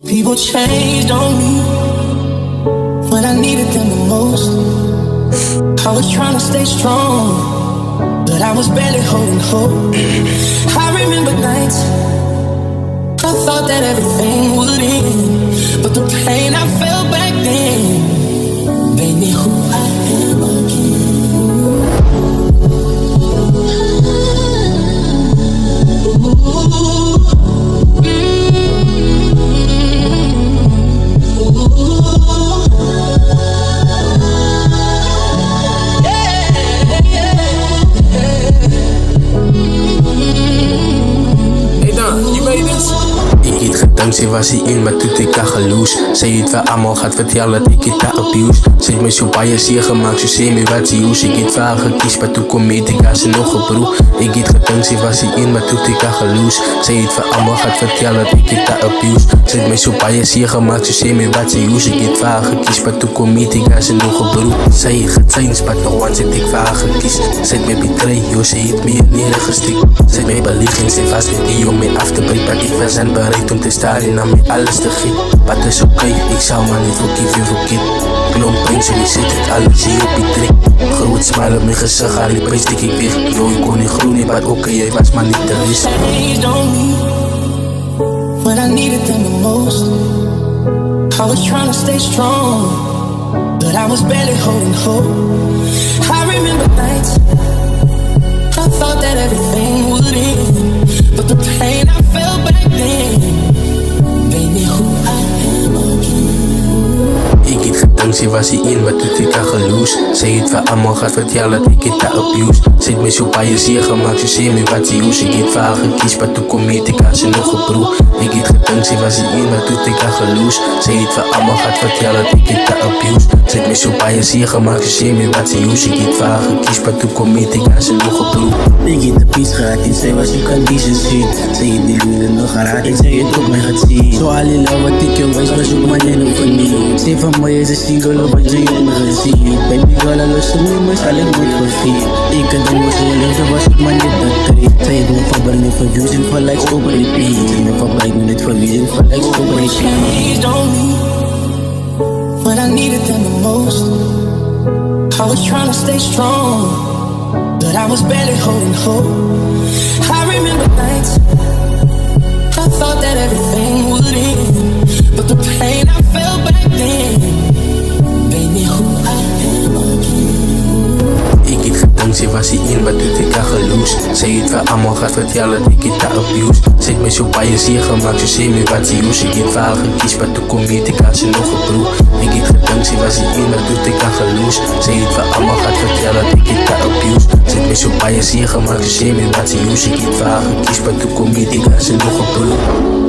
People changed on me when I needed them the most. I was trying to stay strong, but I was barely holding hope. I remember nights I thought that everything would end, but the pain I felt back then made me who I am Ik het gedink, sy was die een, maar toe het ek haar geloos. Sy het vir almal gehad vertel dat ek het haar abuse. Sy het my so baie seer gemaakt, so sê my wat sy hoes. Ek het vir haar gekies, maar toe kom met ek as sy nog gebroe. Ek het gedink, sy was die een, maar toe het ek haar geloos. Sy het vir almal gehad vertel dat ek het haar abuse. Sy het my so baie seer gemaakt, so sê my wat sy hoes. Ek het vir haar gekies, maar toe kom met ek as sy nog gebroe. Sy het gechanged, maar nog once het ek vir haar gekies. Sy het my betray, joh, sy het my neergestiek. Sy het my belieg en sy was met die om my af te breek, maar ek was aan bereid om te staan en aan my alles te gee. Wat is oké, ek sal maar net verkief en verkeerd. Klomp pijn, so die sit het alles hier op die trek. Groot smile op my gezicht, haar die prijs stik ek weg. Yo, ek kon nie groen nie, maar oké, jy was maar niet te wees. Changed on me when I needed them the most. I was trying to stay strong, but I was barely holding hope. I remember nights I thought that everything would end, but the pain I felt back then made me who I am again. Ik het gedink, sy was die een, maar toe het ek haar geloos. Sy het vir almal gehad vertel dat ek het haar abuse. Sy het my so baie seer gemaakt, so sê my wat sy hoes. Ek het vir haar gekies, maar toe kom met ek as sy nog gebroe. Ek het gedink, sy was die een, maar toe het ek haar geloos. Sy het vir almal gehad vertel dat ek het haar abuse. Sy het my so baie seer gemaakt, so sê my wat sy hoes. Ek het vir haar gekies, maar toe kom met ek as sy nog gebroe. Ik heb de pies gehad en zij was je conditions ziet. Zij heeft die liefde nog geraakt en zij het op mij gaat zien. Zo al die love wat ik je wijs was ook maar net over niet. Zij van mij is een single op wat je jongen gezien. Baby girl, alles zo mooi, maar zal ik nooit vergeten. Ik kan de mooiste liefde was ook maar net dat treed. Zij heeft me verbrengen voor views en voor likes op repeat. Zij me verbrengen net voor views en voor likes op repeat. Changed on me when I needed them the most. I was trying to stay strong, but I was barely holding hope. I remember nights I thought that everything would end, but the pain I felt back then made me who I am again. Ik het gedink, sy was die een, maar toe het ek haar geloos. Sy het vir almal gehad vertel dat ek het haar abuse. Sy het my so baie seer gemaakt, so sê my wat sy hoes. Ek het vir haar gekies, maar toe kom met ek as sy nog gebroe. Ek het gedink, sy was die een, maar toe het ek haar geloos. Sy het vir almal gehad vertel dat ek het haar abuse. Sy het my so baie seer gemaakt, so sê my wat sy hoes. Ek het vir haar gekies, maar toe kom met ek as sy nog gebroe.